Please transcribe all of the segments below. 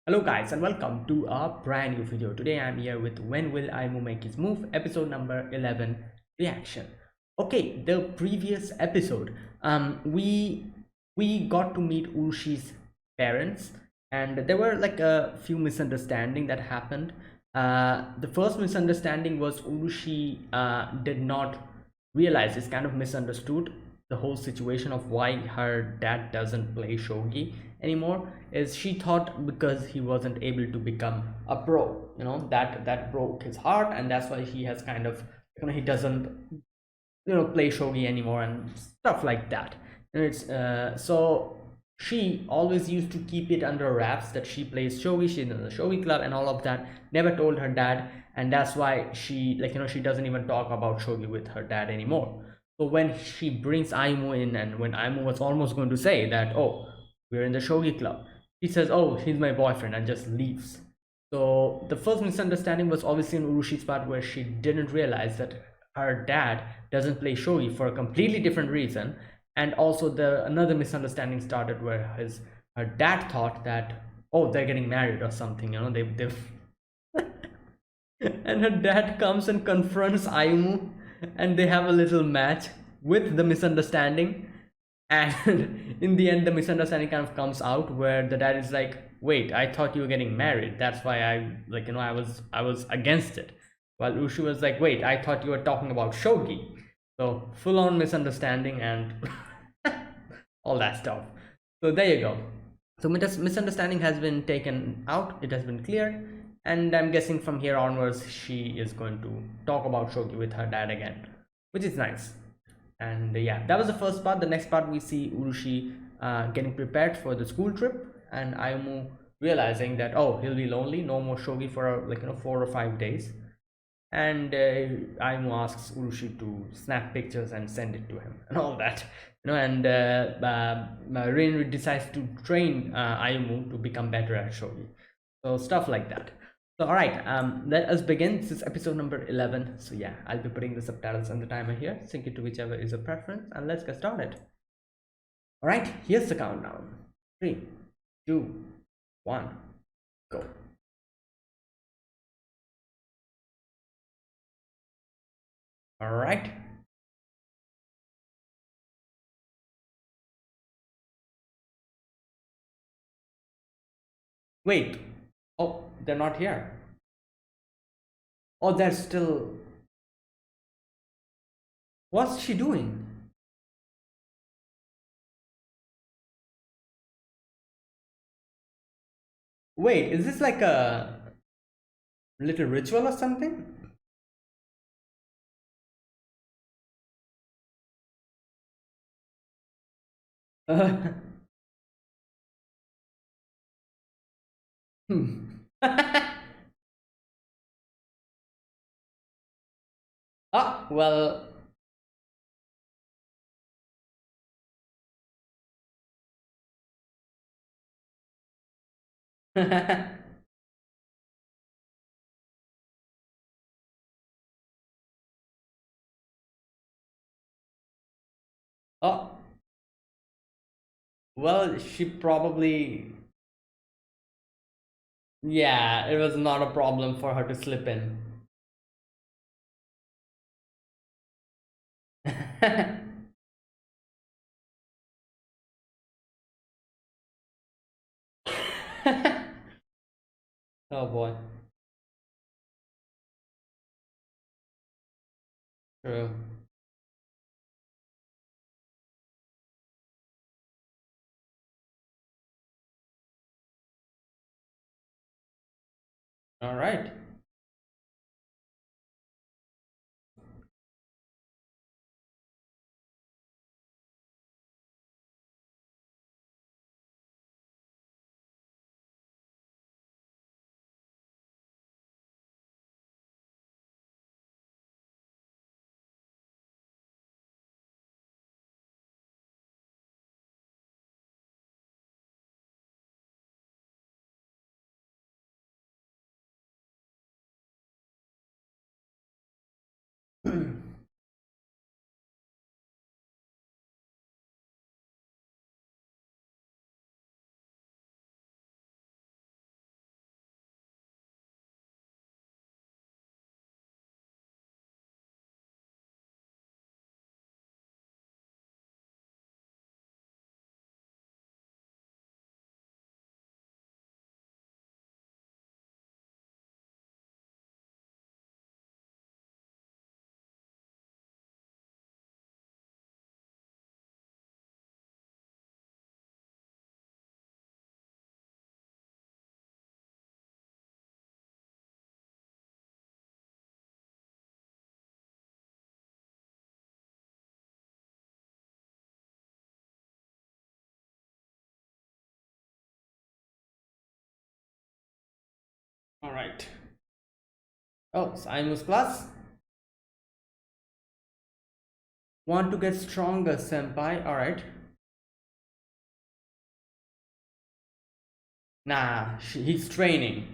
Hello guys and welcome to a brand new video. Today I'm here with When Will Ayumu Make His Move, episode number 11 reaction. Okay, the previous episode we got to meet Urushi's parents, and there were like a few misunderstandings that happened. The first misunderstanding was Urushi did not realize, is kind of misunderstood the whole situation of why her dad doesn't play shogi anymore. Is she thought because he wasn't able to become a pro, that broke his heart, and that's why he has kind of, he doesn't play shogi anymore and stuff like that. And it's so she always used to keep it under wraps that she plays shogi, she's in the shogi club and all of that, never told her dad. And that's why she, she doesn't even talk about shogi with her dad anymore. So when she brings Ayumu in, and when Ayumu was almost going to say that, oh, we're in the shogi club, he says, oh, he's my boyfriend, and just leaves. So the first misunderstanding was obviously in Urushi's part, where she didn't realize that her dad doesn't play shogi for a completely different reason. And also the another misunderstanding started where his her dad thought that, oh, they're getting married or something, they've and her dad comes and confronts Ayumu, and they have a little match with the misunderstanding. And in the end, the misunderstanding kind of comes out where the dad is like, wait, I thought you were getting married, that's why I was against it. While Ushu was like, wait, I thought you were talking about shogi. So full on misunderstanding and all that stuff. So there you go. So misunderstanding has been taken out, it has been cleared, and I'm guessing from here onwards she is going to talk about shogi with her dad again, which is nice. And yeah, that was the first part. The next part, we see Urushi getting prepared for the school trip, and Ayumu realizing that, oh, he'll be lonely, no more shogi for 4 or 5 days. And Ayumu asks Urushi to snap pictures and send it to him and all that. And Rin decides to train Ayumu to become better at shogi. So stuff like that. So all right, let us begin. This is episode number 11. So yeah, I'll be putting the subtitles and the timer here. Sync it to whichever is your preference, and let's get started. All right, here's the countdown. 3, 2, 1, go. All right. Wait. Oh, they're not here. Oh, they're still. What's she doing? Wait, is this like a little ritual or something? Uh, hmm. Ah, well. Oh, well, she probably. Yeah, it was not a problem for her to slip in. Oh boy. True. All right. All right. Oh, it's Ayumu's class. Want to get stronger, senpai? All right. Nah, he's training.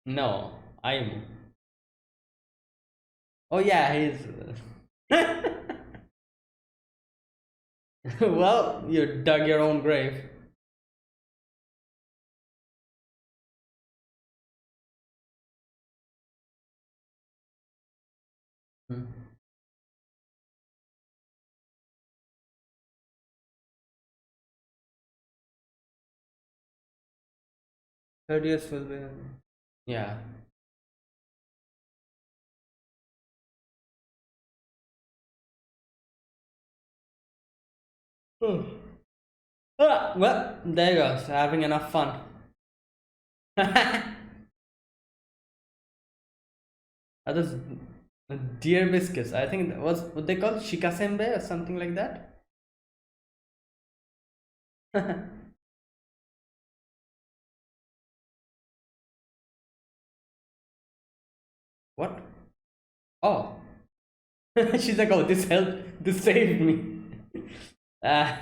No, Ayumu. Oh yeah, he's. Well, you dug your own grave. Hmm. 30 years will be. Yeah. Hmm. Ah, well, there you go. So having enough fun. Others, deer biscuits. I think that was what they call shikasembe or something like that. What? Oh, she's like, oh, this helped. This saved me. Ah.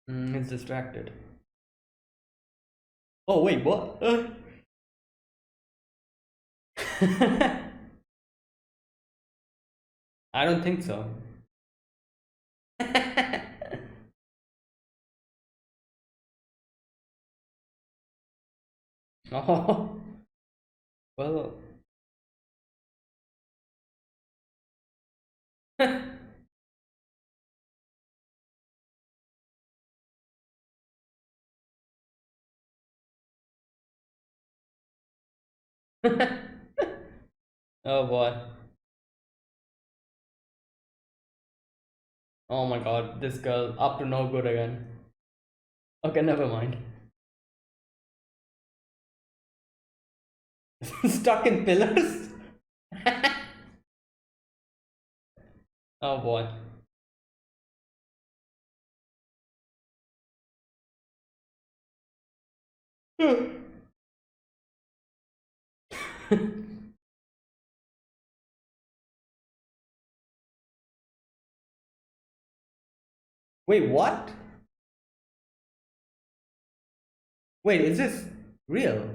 He's distracted. Oh wait, what? I don't think so. Oh, well. Oh boy. Oh my god, this girl up to no good again. Okay, never mind. Stuck in pillars? Oh boy. Wait, what? Wait, is this real?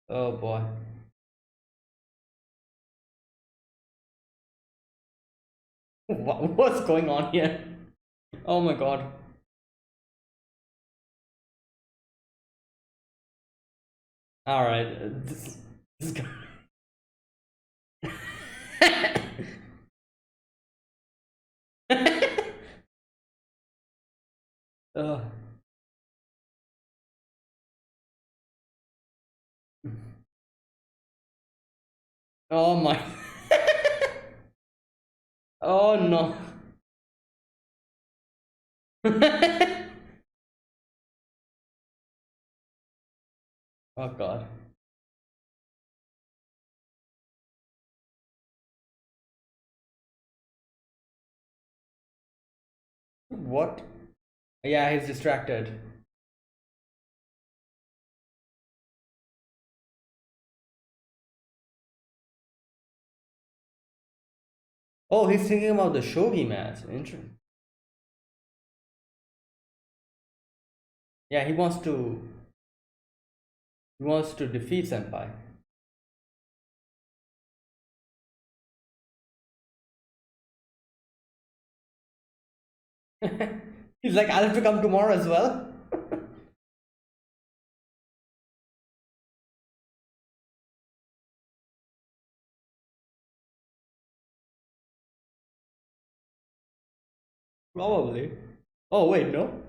Oh boy. What's going on here? Oh my god. Alright. This uh, oh my. Oh no. Oh god. What? Yeah, he's distracted. Oh, he's thinking about the shogi match. Interesting. Yeah, he wants to defeat Senpai. He's like, I'll have to come tomorrow as well. Probably. Oh wait, no.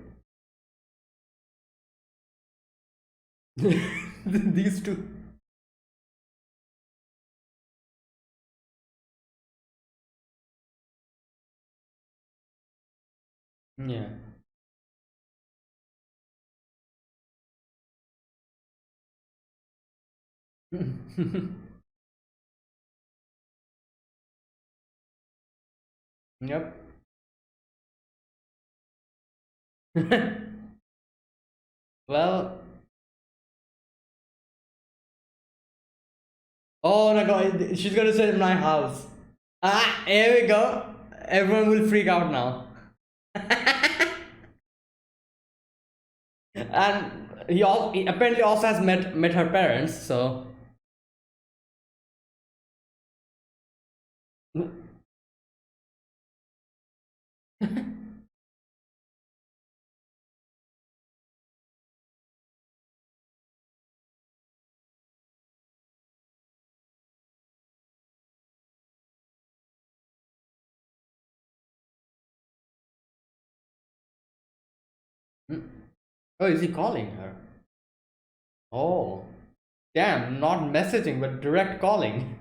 These two. Yeah. Yep. Well, oh my god, she's gonna say my house. Ah, here we go. Everyone will freak out now. And he apparently also has met her parents, so oh, is he calling her? Oh, damn, not messaging but direct calling.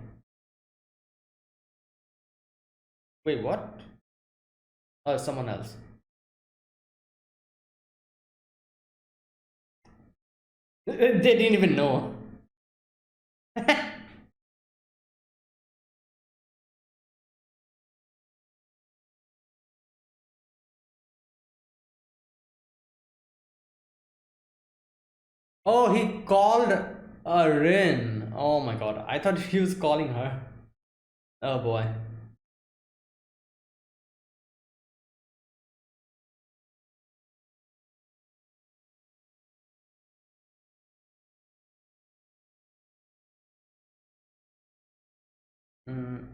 Wait, what? Oh, someone else. They didn't even know. Oh, he called Rin. Oh my god, I thought he was calling her. Oh boy. Mm,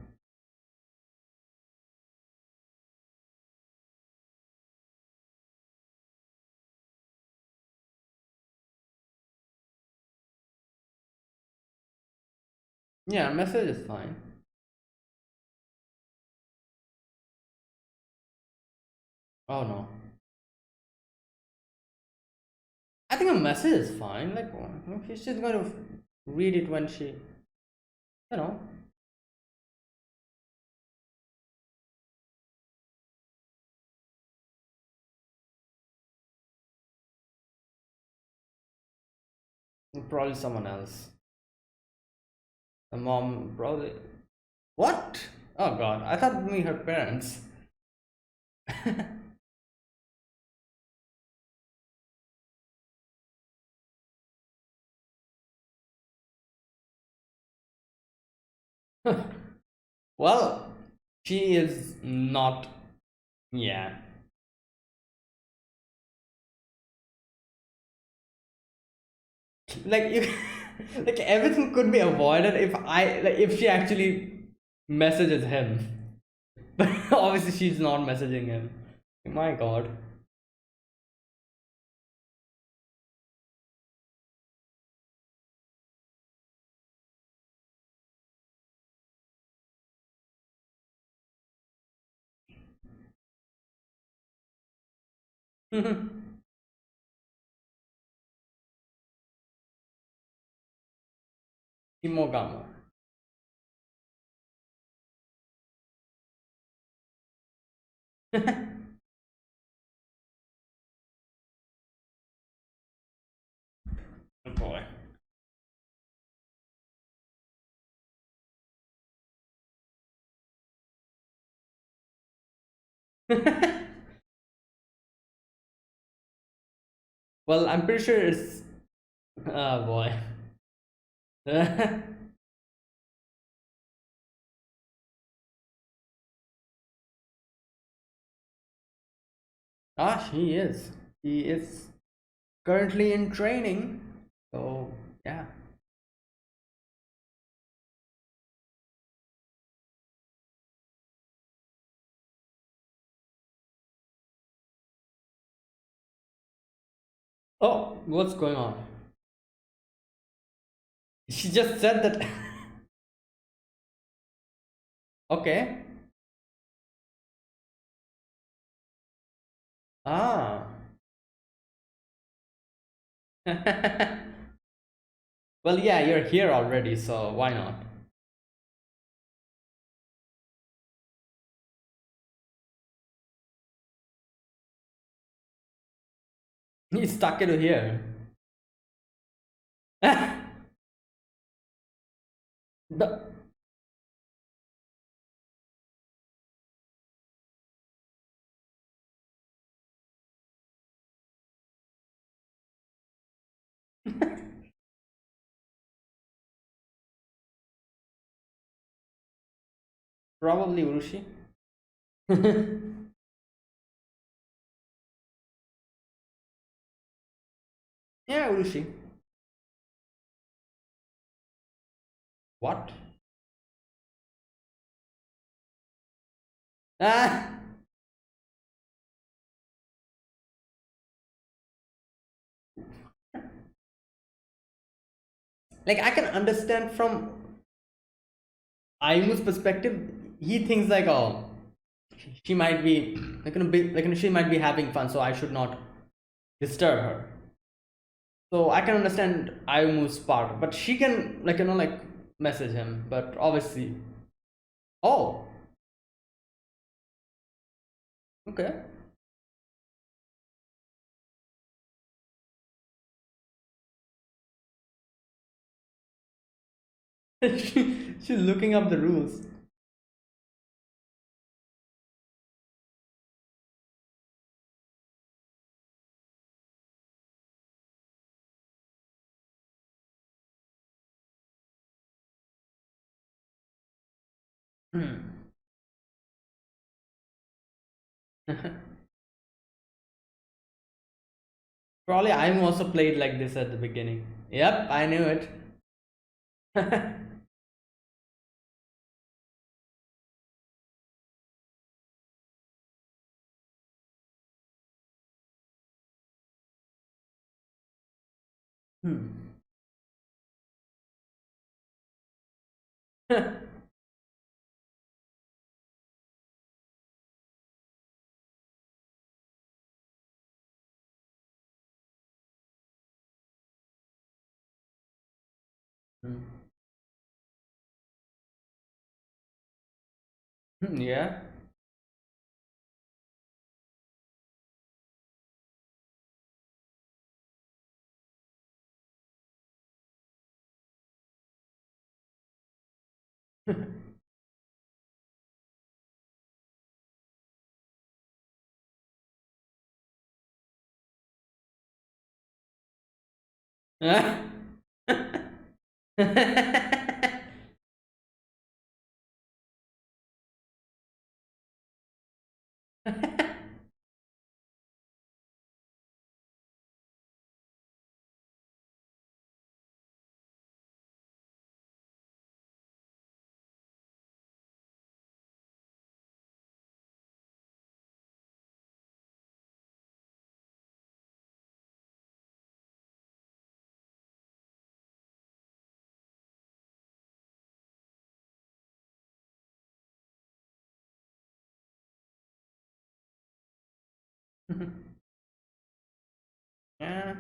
yeah, message is fine. Oh no. I think a message is fine. Like, she's just going to read it when she, you know. Probably someone else. The mom, probably. What? Oh god, I thought me her parents. Well, she is not. Yeah. Like you, like everything could be avoided if if she actually messages him. But obviously she's not messaging him. My god. Imogamo. Oh boy. Well, I'm pretty sure it's. Oh boy. Ah, he is. He is currently in training. So yeah. Oh, what's going on? She just said that. Okay. Ah. Well, yeah, you're here already, so why not? He's stuck it here. The- Probably Urushi. Yeah, Urushi. What? Ah! Like, I can understand from Ayumu's perspective, he thinks like, oh, she might be she might be having fun, so I should not disturb her. So I can understand Ayumu's part, but she can like message him. But obviously, oh, okay. She's looking up the rules. Hmm. Probably Ayumu also played like this at the beginning. Yep, I knew it. Hmm. Hmm. Yeah. Yeah.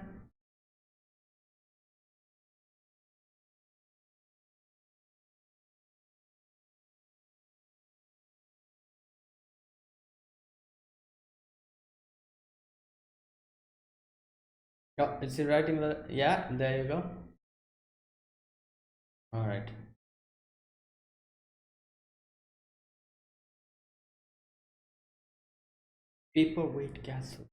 Oh, is he writing the? Yeah, there you go. All right. Paperweight castle.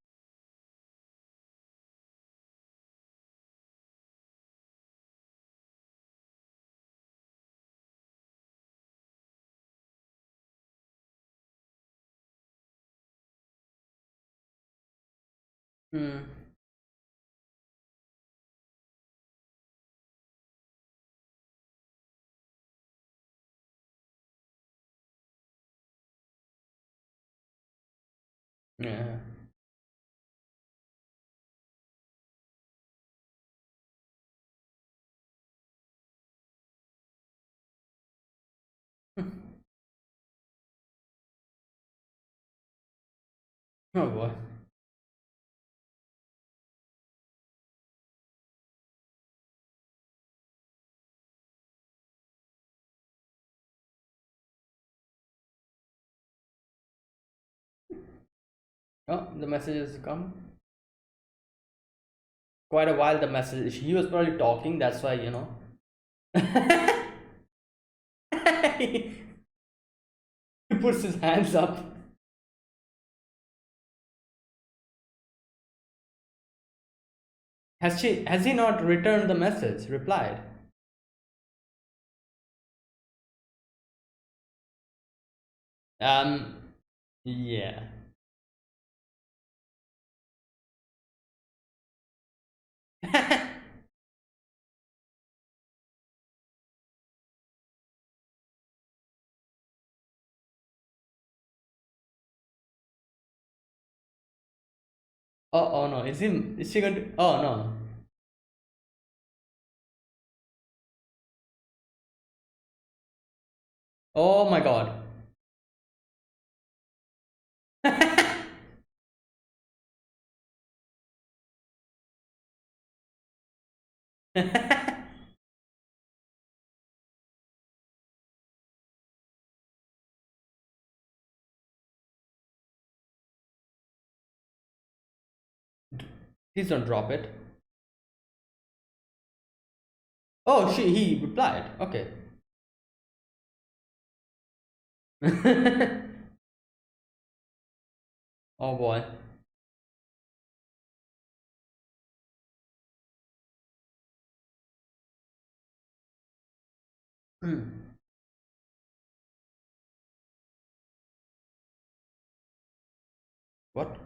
Hmm. Yeah. Oh boy. Oh, the message has come. Quite a while the message. He was probably talking, that's why, you know. He puts his hands up. Has he not returned the message? Replied. Um yeah. Oh no, is she going to, oh no. Oh my god. Please don't drop it. Oh, he replied. Okay. Oh boy. Hmm. What?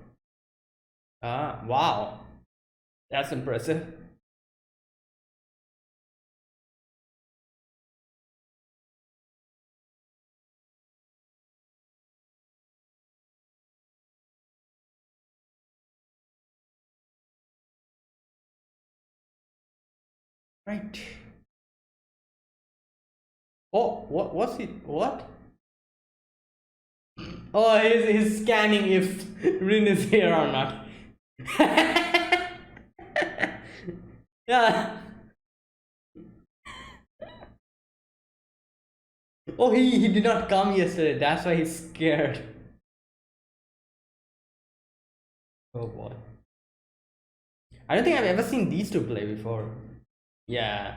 Ah, wow. That's impressive. Right. Oh, what was he? What? Oh, he's scanning if Rin is here or not. Yeah. Oh, he did not come yesterday. That's why he's scared. Oh boy. I don't think I've ever seen these two play before. Yeah.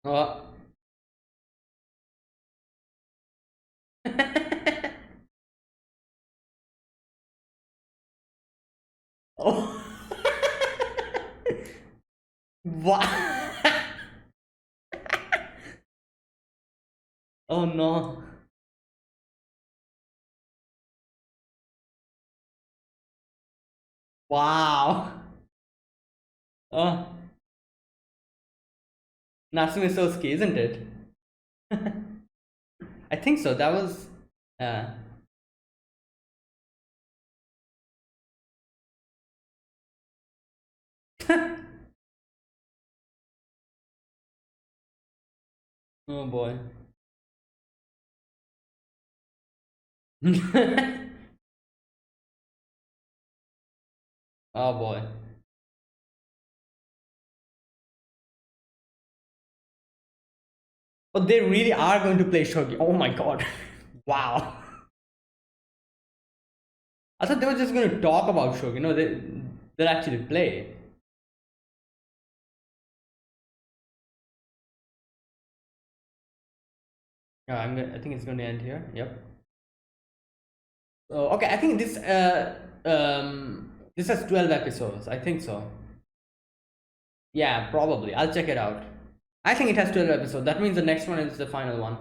Oh. Oh. What? Oh no. Wow. Oh, Natsume Sosuke, isn't it? I think so. That was. Uh, oh boy. Oh boy. Oh, they really are going to play shogi. Oh my god. Wow. I thought they were just going to talk about shogi. No, they'll actually play. Yeah, I think it's going to end here. Yep. So, okay, I think this has 12 episodes. I think so. Yeah, probably. I'll check it out. I think it has 12 episodes. That means the next one is the final one.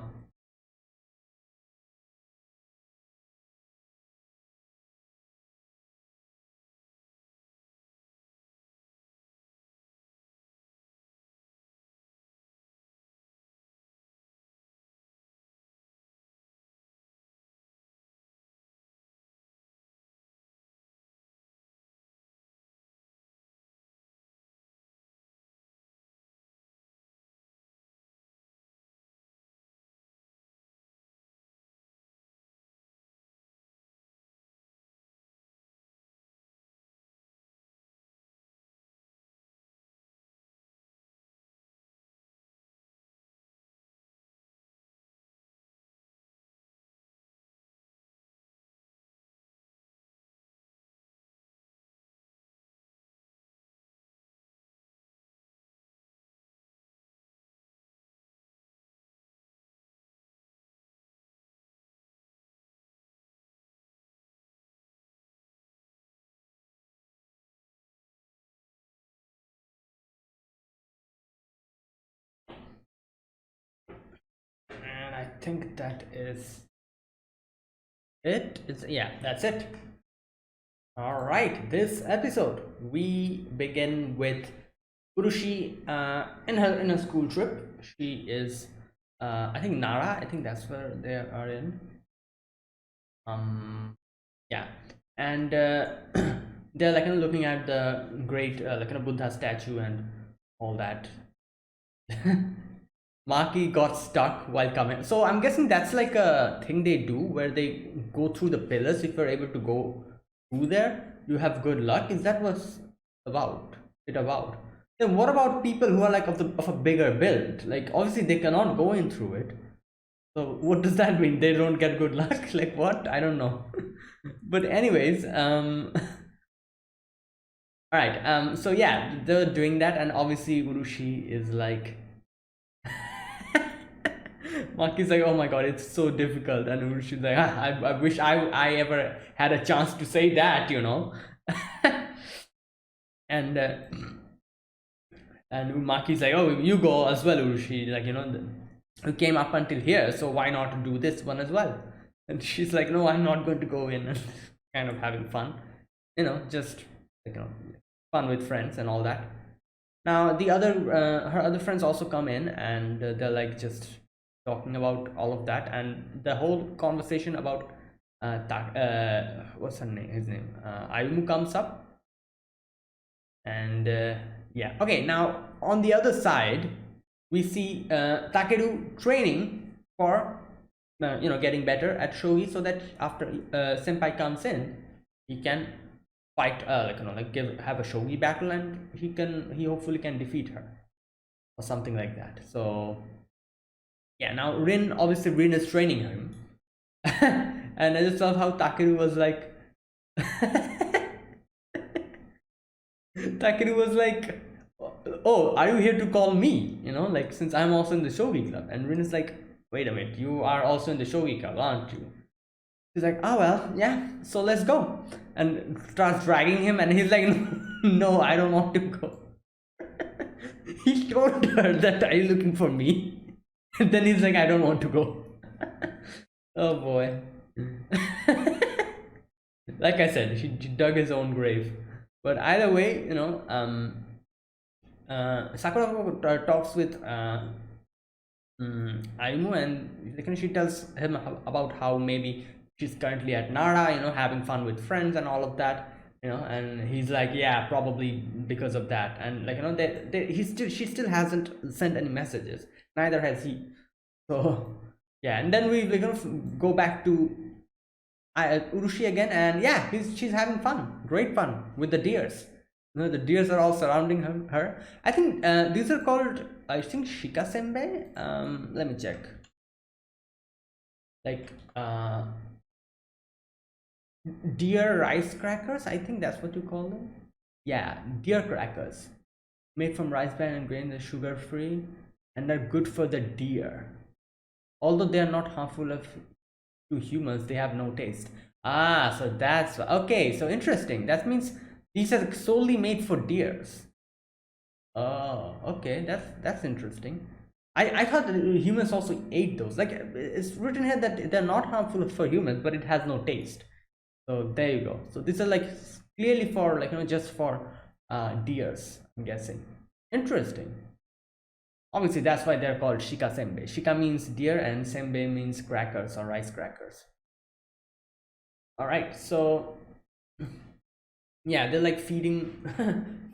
I think that is it. It's, yeah, that's it. All right, this episode we begin with Urushi in her school trip. She is, I think Nara. I think that's where they are in. Yeah, and they're like looking at the great Buddha statue and all that. Maki got stuck while coming. So I'm guessing that's like a thing they do where they go through the pillars. If you're able to go through there, you have good luck. Is that what's about? It about? Then what about people who are like of a bigger build? Like obviously they cannot go in through it. So what does that mean? They don't get good luck? Like what? I don't know. But anyways, all right. So yeah, they're doing that, and obviously Urushi is like Maki's like, oh my god, it's so difficult. And Urushi's like, ah, I wish I ever had a chance to say that, you know. and and Maki's like, oh, you go as well, Urushi. Like, you know, you came up until here, so why not do this one as well? And she's like, no, I'm not going to go in. And kind of having fun, you know, just like, you know, fun with friends and all that. Now the other her other friends also come in, and they're like just talking about all of that, and the whole conversation about what's her name, his name, Ayumu comes up. And yeah, okay, now on the other side we see Takeru training for you know, getting better at shogi, so that after senpai comes in, he can fight like, you know, like have a shogi battle, and he hopefully can defeat her or something like that. So yeah, now Rin is training him. And I just love how Takeru was like Takeru was like, oh, are you here to call me, you know, like, since I'm also in the shogi club? And Rin is like, wait a minute, you are also in the shogi club, aren't you? He's like, oh well, yeah, so let's go. And starts dragging him, and he's like, no, I don't want to go. He told her that, are you looking for me? And then he's like, I don't want to go. Oh boy. Like I said, she dug his own grave. But either way, you know, Sakura talks with Ayumu, and like, she tells him about how maybe she's currently at Nara, you know, having fun with friends and all of that, you know. And he's like, yeah, probably because of that. And like, you know, she still hasn't sent any messages, neither has he. So yeah, and then we're gonna go back to Urushi again, and yeah, she's having fun, great fun with the deers. You know, the deers are all surrounding her. I think these are called, I think, shikasenbei. Let me check. Like deer rice crackers, I think that's what you call them. Yeah, deer crackers made from rice bran and grain. They're sugar free, and they're good for the deer. Although they are not harmful to humans, they have no taste. Ah, so that's okay. So interesting. That means these are solely made for deers. Oh, okay. That's interesting. I thought that humans also ate those. Like, it's written here that they're not harmful for humans, but it has no taste. So there you go. So these are like clearly for, like, you know, just for deers, I'm guessing. Interesting. Obviously, that's why they're called shika senbei. Shika means deer, and senbei means crackers or rice crackers. All right, so yeah, they're like feeding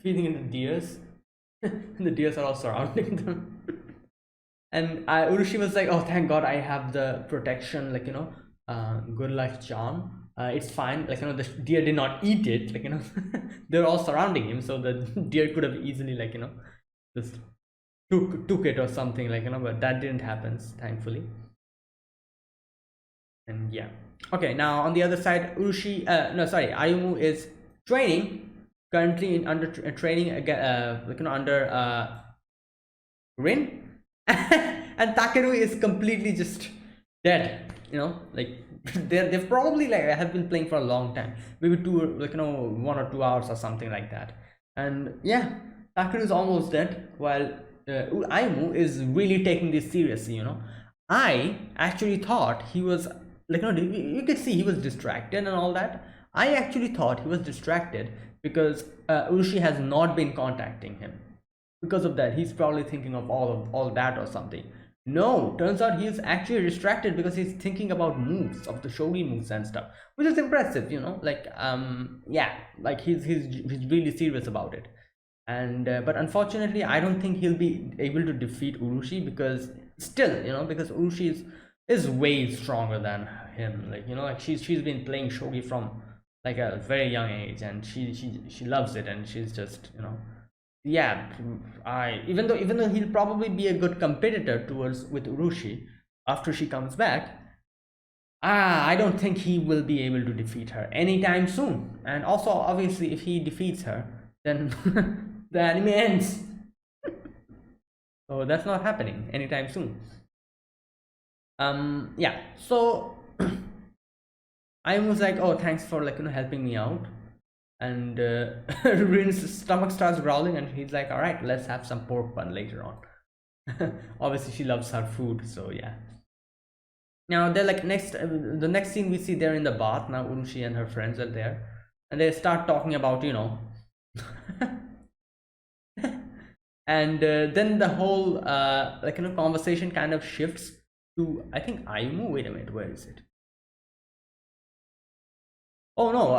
feeding the deers. And the deers are all surrounding them. And Urushi was like, oh, thank god I have the protection, like, you know, good luck John. It's fine, like, you know, the deer did not eat it, like, you know. They're all surrounding him, so the deer could have easily, like, you know, just took it or something, like, you know, but that didn't happen, thankfully. And yeah, okay, now on the other side, Ayumu is training currently in under training again, like, you know, under Rin. And Takeru is completely just dead, you know, like they've probably like have been playing for a long time, maybe like, you know, 1 or 2 hours or something like that. And yeah, Takeru is almost dead, while Ayumu is really taking this seriously, you know. I actually thought he was like, you could see he was distracted and all that. I actually thought he was distracted because Urushi has not been contacting him. Because of that, he's probably thinking of all that or something. No, turns out he's actually distracted because he's thinking about moves of the shogi moves and stuff, which is impressive, like yeah, like he's really serious about it. And but unfortunately, I don't think he'll be able to defeat Urushi because still, because Urushi is way stronger than him. Like, like she's been playing shogi from like a very young age, and she loves it, and she's just, yeah. I even though he'll probably be a good competitor towards with Urushi after she comes back. I don't think he will be able to defeat her anytime soon. And also, obviously, if he defeats her, then the anime ends. So that's not happening anytime soon. Yeah. So I was like, oh, thanks for like helping me out. And Rin's stomach starts growling, and he's like, all right, let's have some pork bun later on. Obviously, she loves her food, so yeah. Now they're like the next scene we see, they're in the bath now. Urushi and her friends are there, and they start talking about and then the whole conversation kind of shifts to, I think, Ayumu. Wait a minute, where is it? Oh no,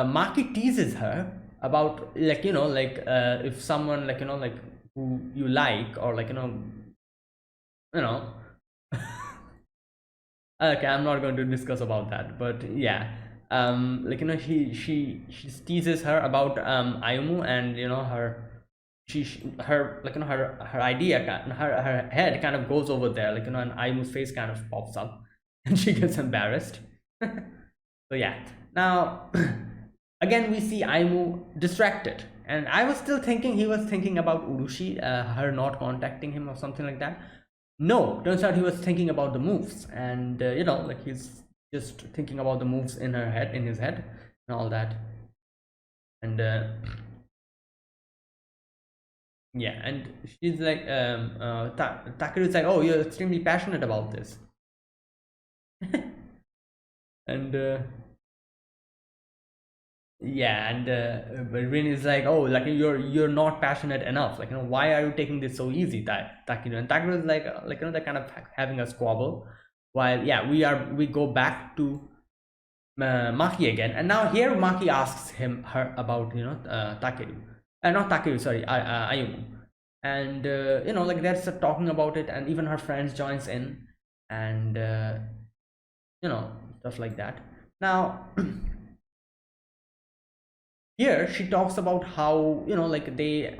Maki teases her about if someone who you like, or you know okay, I'm not going to discuss about that, but yeah, she teases her about Ayumu, and her her idea, her head kind of goes over there, and Ayumu's face kind of pops up and she gets embarrassed. So yeah, now again we see Ayumu distracted, and I was still thinking he was thinking about Urushi, her not contacting him or something like that. No, turns out he was thinking about the moves, and he's just thinking about the moves in his head, and all that. And yeah, and she's like, Takeru's like, oh, you're extremely passionate about this. And yeah, and Rin is like, oh, like you're not passionate enough, why are you taking this so easy, Takeru? And Takeru is like, they're kind of having a squabble, while yeah, we go back to Maki again, and now here Maki asks her about Takeru, not Takeru, sorry, Ayumu. And they're talking about it, and even her friends joins in, and stuff like that. Now here she talks about how they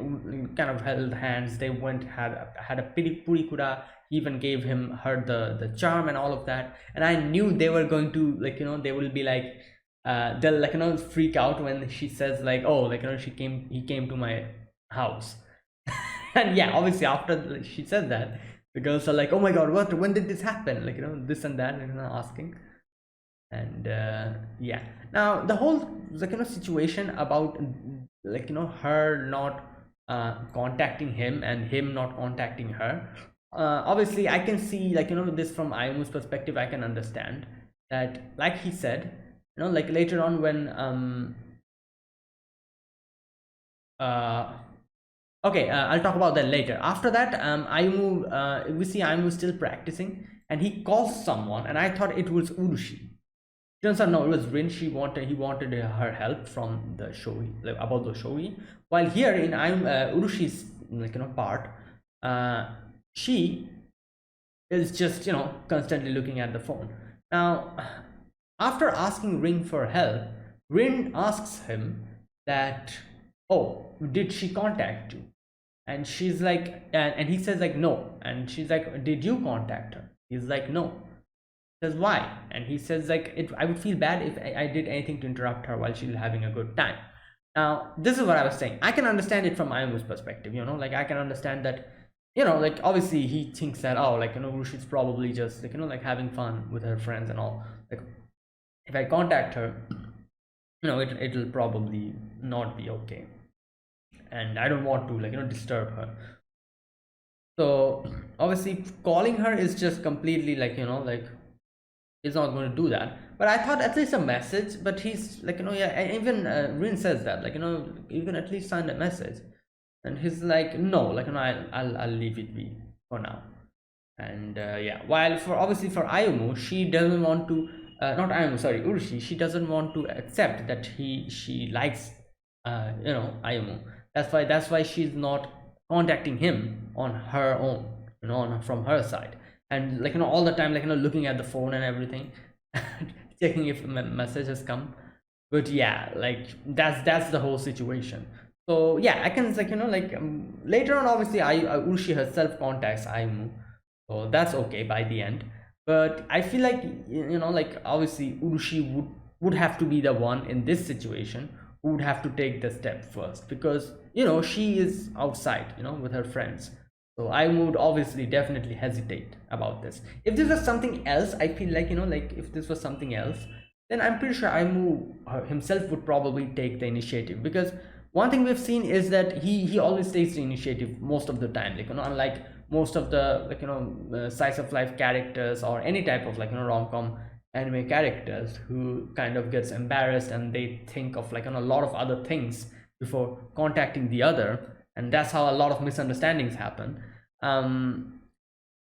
kind of held hands, they went, had a purikura, even gave her the charm and all of that, and I knew they were going to they will be like, they'll freak out when she says like, oh, he came to my house. And yeah, obviously after she said that, the girls are like, oh my god, what, when did this happen, this and that, asking. And yeah, now the whole situation about her not contacting him, and him not contacting her, obviously I can see this from Ayumu's perspective. I can understand that, like he said, later on when uh okay, I'll talk about that later. After that, Ayumu, we see Ayumu still practicing, and he calls someone, and I thought it was Urushi. Turns out no, it was Rin. He wanted her help from the shogi, like about the shogi. While here in Urushi's part, uh, she is just constantly looking at the phone. Now, after asking Rin for help, Rin asks him that, oh, did she contact you? And she's like, and he says like, no. And she's like, did you contact her? He's like, no. Says why? And he says like, I would feel bad if I did anything to interrupt her while she's having a good time. Now this is what I was saying, I can understand it from Ayumu's perspective, I can understand that, obviously he thinks that, oh, she's probably just having fun with her friends and all, like if I contact her, it'll probably not be okay, and I don't want to disturb her. So obviously calling her is just completely like, like, he's not going to do that. But I thought at least a message. But he's like, yeah, and even Rin says that, like, you can at least send a message. And he's like, no, like, I'll leave it be for now. And yeah, while for obviously for Ayumu, she doesn't want to, not Ayumu, sorry, Urshi, she doesn't want to accept that she likes Ayumu. That's why she's not contacting him on her own, from her side. And like, all the time, like, looking at the phone and everything, checking if a message has come. But yeah, like, that's the whole situation. So yeah, I can, like, like, later on, obviously, Urshi herself contacts Ayumu, so that's okay by the end. But I feel like, like, obviously Urushi would have to be the one in this situation who would have to take the step first, because she is outside, with her friends. So I would obviously definitely hesitate about this. If this was something else, I feel like, like, if this was something else, then I'm pretty sure Aimu himself would probably take the initiative, because one thing we've seen is that he always takes the initiative most of the time, like, unlike most of the, like, slice of life characters or any type of, like, rom-com anime characters, who kind of gets embarrassed and they think of, like, a lot of other things before contacting the other, and that's how a lot of misunderstandings happen. um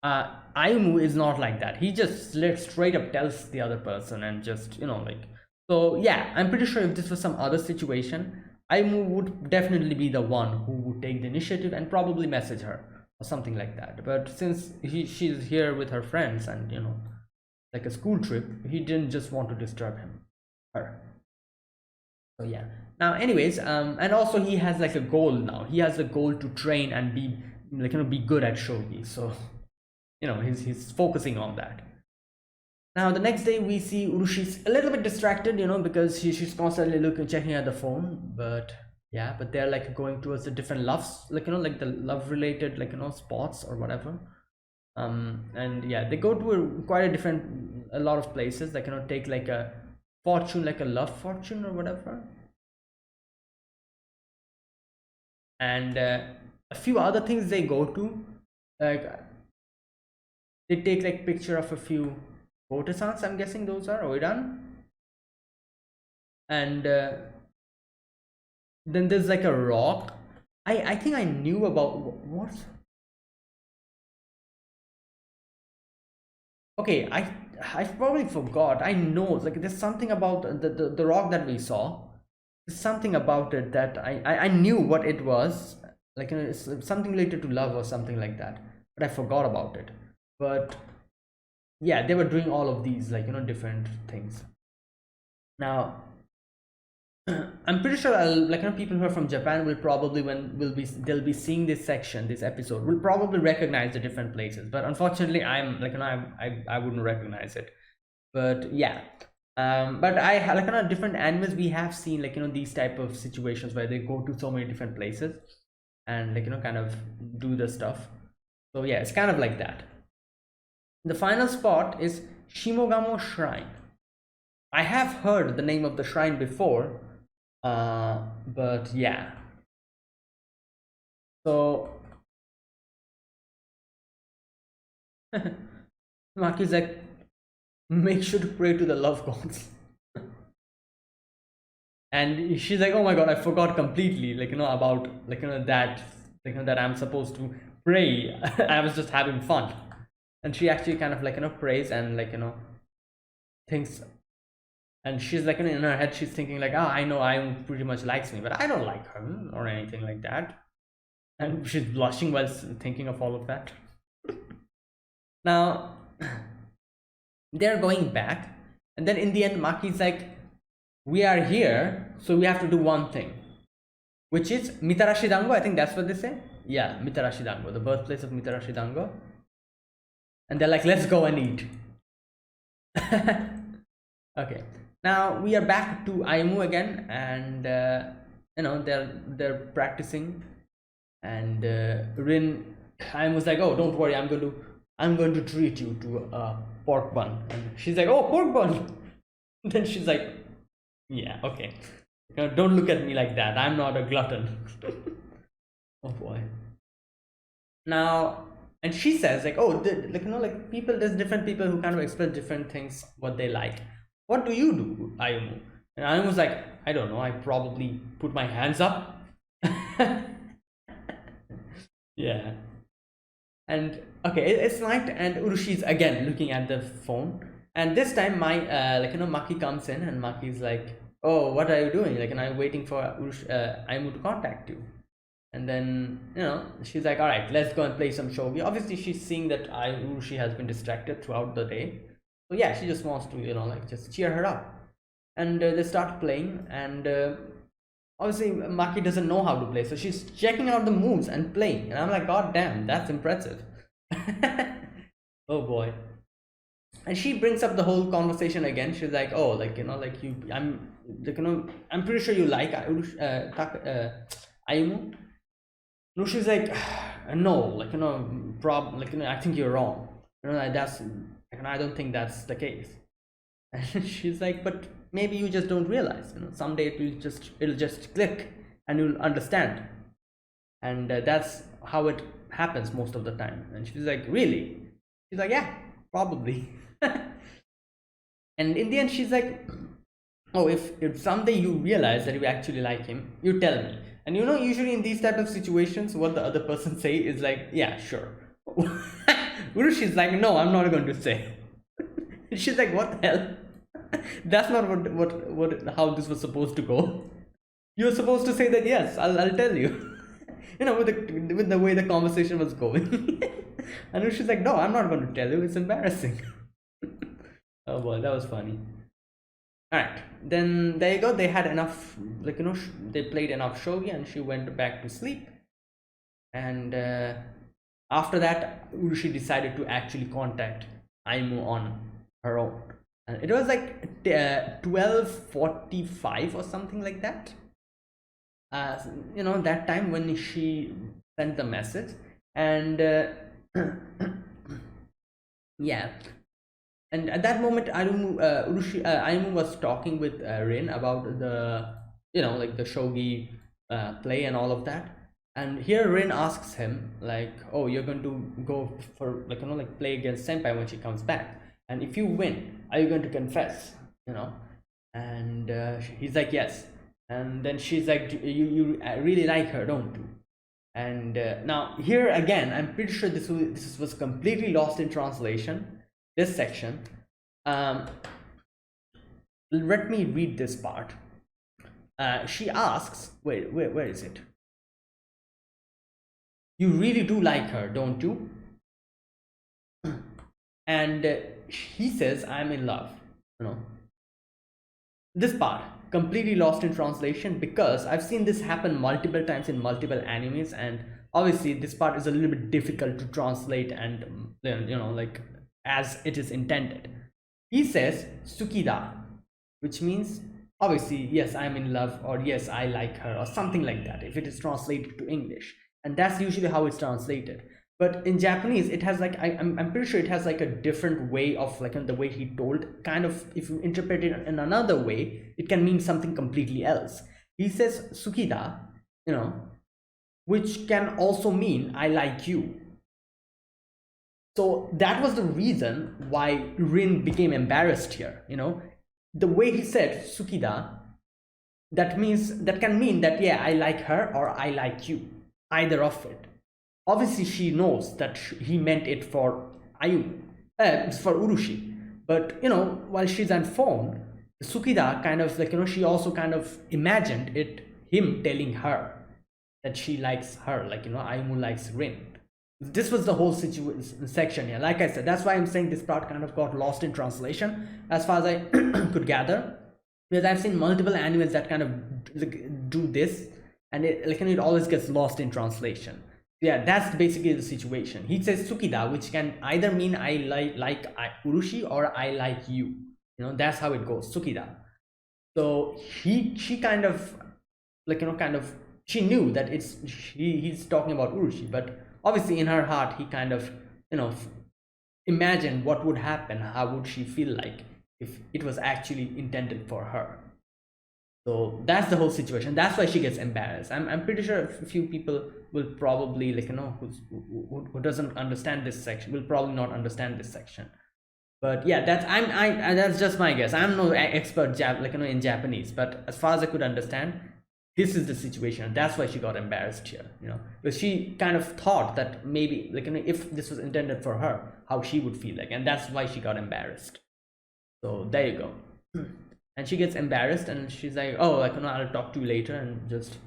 Ayumu is not like that. He just straight up tells the other person, and just, like, so yeah, I'm pretty sure if this was some other situation, Ayumu would definitely be the one who would take the initiative and probably message her or something like that. But since she's here with her friends, and like a school trip, he didn't just want to disturb her. So yeah. Now, anyways, and also he has like a goal now. He has a goal to train and be, like, be good at shogi. So he's focusing on that. Now the next day we see Urushi's a little bit distracted, because she's constantly looking, checking at the phone. But yeah, but they're like going towards the different loves, like, like the love related, like, spots or whatever. And yeah, they go to quite a different, a lot of places, like, take like a fortune, like a love fortune or whatever. And a few other things they go to, like, they take like picture of a few courtesans, I'm guessing those are Oiran. And then there's like a rock. I think I knew about what. Okay, I probably forgot. I know, like, there's something about the rock that we saw. There's something about it that I knew what it was. Like, it's something related to love or something like that. But I forgot about it. But yeah, they were doing all of these, like, different things. Now, I'm pretty sure like, people who are from Japan will probably, when will be they'll be seeing this section, this episode, will probably recognize the different places. But unfortunately, I'm like, I wouldn't recognize it. But yeah, but like, different animes we have seen, like, these type of situations where they go to so many different places and, like, kind of do the stuff. So yeah, it's kind of like that. The final spot is Shimogamo Shrine. I have heard the name of the shrine before, but yeah. So Maki's like, make sure to pray to the love gods. And she's like, oh my god, I forgot completely, like, about, like, that, like, that I'm supposed to pray. I was just having fun. And she actually kind of, like, prays and, like, thinks. And she's like, in her head, she's thinking like, I know I pretty much likes me, but I don't like her or anything like that. And she's blushing while thinking of all of that. Now they're going back, and then in the end, Maki's like, we are here, so we have to do one thing, which is Mitarashi Dango. I think that's what they say. Yeah, Mitarashi Dango, the birthplace of Mitarashi Dango. And they're like, let's go and eat. Okay, now we are back to Ayumu again, and they're practicing, and Rin, Ayumu's like, oh, don't worry, I'm going to treat you to a pork bun. And she's like, oh, pork bun. Then she's like, yeah, okay, don't look at me like that, I'm not a glutton. Oh boy. Now And she says like, oh, like, like people, there's different people who kind of express different things what they like. What do you do, Ayumu? And Ayumu's like, I don't know, I probably put my hands up. Yeah. And okay, it's night, and Urushi's again looking at the phone. And this time, my Maki comes in, and Maki's like, "Oh, what are you doing?" Like, and I'm waiting for Aimu to contact you. And then she's like, "All right, let's go and play some shogi." Obviously, she's seeing that Urushi has been distracted throughout the day, so yeah, she just wants to like just cheer her up. And they start playing, and obviously Maki doesn't know how to play, so she's checking out the moves and playing, and I'm like, god damn, that's impressive. Oh boy. And she brings up the whole conversation again. She's like, oh, like like you, I'm like, I'm pretty sure you like Ayumu. No, she's like, no, like like I think you're wrong, like, that's like, I don't think that's the case. And she's like, but maybe you just don't realize, someday it'll just click and you'll understand. And that's how it happens most of the time. And she's like, really? She's like, yeah, probably. And in the end, she's like, oh, if someday you realize that you actually like him, you tell me. And usually in these type of situations, what the other person say is like, yeah, sure. Urushi's like, no, I'm not going to say. She's like, what the hell? That's not what how this was supposed to go. You were supposed to say that, yes, I'll tell you. With the way the conversation was going. And she's like, no, I'm not going to tell you, it's embarrassing. Oh boy, that was funny. All right, then there you go. They had enough, like they played enough shogi, and she went back to sleep. And after that, Urushi decided to actually contact Aimu on her own. And it was like 12:45 or something like that. That time when she sent the message, and yeah. And at that moment, Ayumu was talking with Rin about the, like the shogi play and all of that. And here Rin asks him like, "Oh, you're going to go for like like play against Senpai when she comes back, and if you win, are you going to confess?" And he's like, "Yes." And then she's like, "You really like her, don't you?" And now here again, I'm pretty sure this was completely lost in translation. This section, let me read this part. She asks, wait, where is it? You really do like her, don't you? And he says, I'm in love. This part completely lost in translation, because I've seen this happen multiple times in multiple animes, and obviously this part is a little bit difficult to translate and like as it is intended. He says Sukida, which means obviously, yes, I'm in love, or yes, I like her, or something like that, if it is translated to English. And that's usually how it's translated. But in Japanese, it has like, I'm pretty sure it has like a different way of like the way he told. Kind of, if you interpret it in another way, it can mean something completely else. He says Sukida, which can also mean I like you. So that was the reason why Rin became embarrassed here. The way he said Sukida, that can mean that, yeah, I like her or I like you, either of it. Obviously she knows that he meant it for Ayumu, for Urushi. But while she's on phone, Sukida kind of like she also kind of imagined him telling her that she likes her, like Ayumu likes Rin. This was the whole section here. Like I said, that's why I'm saying this part kind of got lost in translation, as far as I could gather, because I've seen multiple animes that kind of do this, and it always gets lost in translation. Yeah, that's basically the situation. He says Sukida, which can either mean I like Urushi or I like you. That's how it goes, Sukida. So she kind of she knew that he's talking about Urushi, but obviously in her heart he kind of imagined what would happen, how would she feel like if it was actually intended for her. So that's the whole situation. That's why she gets embarrassed. I'm pretty sure a few people will probably, like, who doesn't understand this section will probably not understand this section. But yeah, that's just my guess. I'm no expert in Japanese, but as far as I could understand, this is the situation. That's why she got embarrassed here, because she kind of thought that maybe, if this was intended for her, how she would feel like, and that's why she got embarrassed. So there you go. And she gets embarrassed and she's like, oh, I'll talk to you later, and just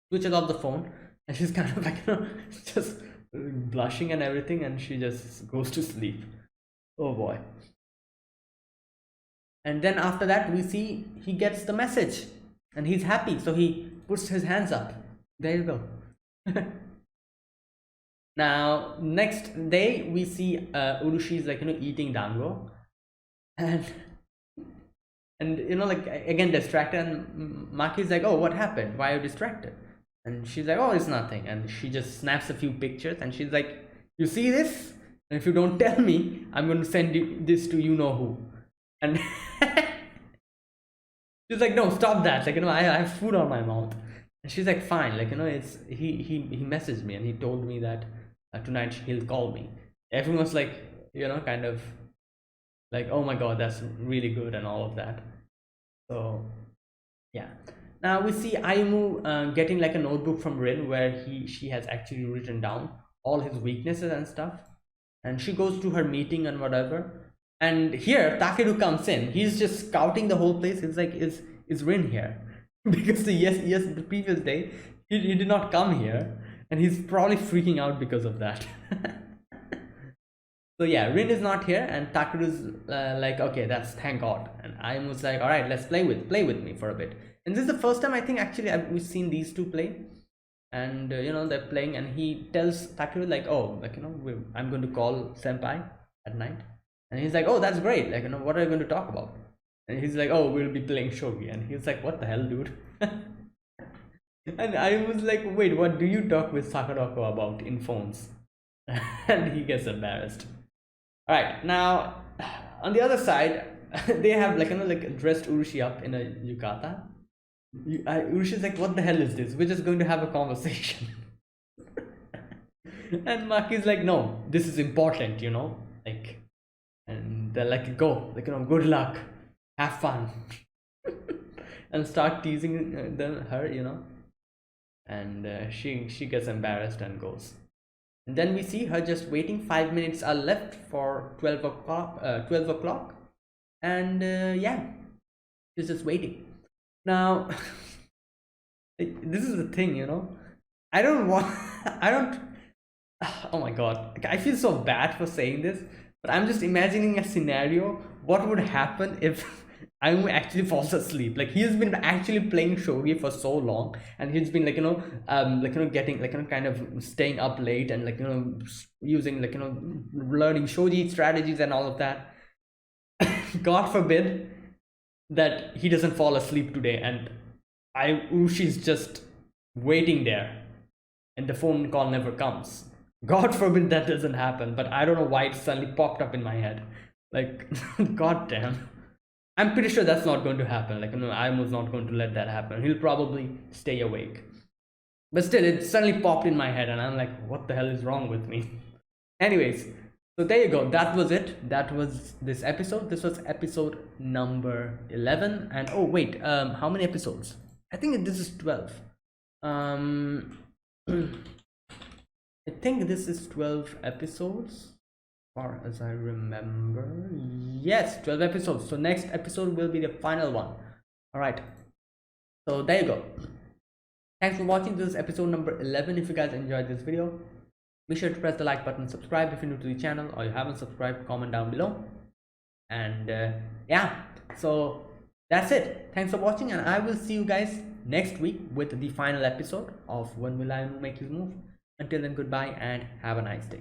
switches off the phone. And she's kind of just blushing and everything, and she just goes to sleep. Oh boy. And then after that, we see he gets the message and he's happy, so he puts his hands up. There you go. Now next day we see Urushi is eating dango, and again distracted, and Maki's like, oh, what happened, why are you distracted? And she's like, oh, it's nothing. And she just snaps a few pictures and she's like, you see this, and if you don't tell me, I'm going to send this to you know who. And she's like, no, stop that, I have food on my mouth. And she's like, fine, it's he messaged me and he told me that tonight he'll call me. Everyone's like, kind of like, oh my god, that's really good and all of that. So yeah, now we see Ayumu getting a notebook from Rin, where she has actually written down all his weaknesses and stuff, and she goes to her meeting and whatever. And here Takeru comes in. He's just scouting the whole place. He's like, is Rin here? Because the previous day he did not come here, and he's probably freaking out because of that. So yeah, Rin is not here, and Takeru's like, okay, that's thank god. And I was like, all right, let's play with me for a bit. And this is the first time I think actually we've seen these two play, and they're playing, and he tells Takeru like, oh, I'm going to call senpai at night. And he's like, oh, that's great, what are you going to talk about? And he's like, oh, we'll be playing shogi. And he's like, what the hell, dude? And I was like, wait, what do you talk with Sakurako about in phones? And he gets embarrassed. All right, now on the other side, they have dressed Urushi up in a yukata. Urushi's like, what the hell is this? We're just going to have a conversation. And Maki's like, no, this is important, and they're like, go, good luck, have fun. And start teasing her, and she gets embarrassed and goes. And then we see her just waiting. 5 minutes are left for 12 o'clock. And yeah, she's just waiting. Now, this is the thing, I don't, oh my god, I feel so bad for saying this, but I'm just imagining a scenario. What would happen if Ayumu actually falls asleep? He's been actually playing shogi for so long, and he's been getting kind of staying up late and using learning shogi strategies and all of that. God forbid that he doesn't fall asleep today, and Urushi's just waiting there, and the phone call never comes. God forbid that doesn't happen, but I don't know why it suddenly popped up in my head. God damn. I'm pretty sure that's not going to happen. Ayumu's not going to let that happen. He'll probably stay awake. But still, it suddenly popped in my head, and I'm like, what the hell is wrong with me? Anyways, so there you go. That was it. That was this episode. This was episode number 11. And oh wait, how many episodes? I think this is 12. I think this is 12 episodes, far as I remember. Yes, 12 episodes. So next episode will be the final one. All right, so there you go. Thanks for watching. This is episode number 11. If you guys enjoyed this video, be sure to press the like button, subscribe if you're new to the channel, or you haven't subscribed, comment down below. And yeah, so that's it. Thanks for watching, and I will see you guys next week with the final episode of When Will Ayumu Make His Move. Until then, goodbye and have a nice day.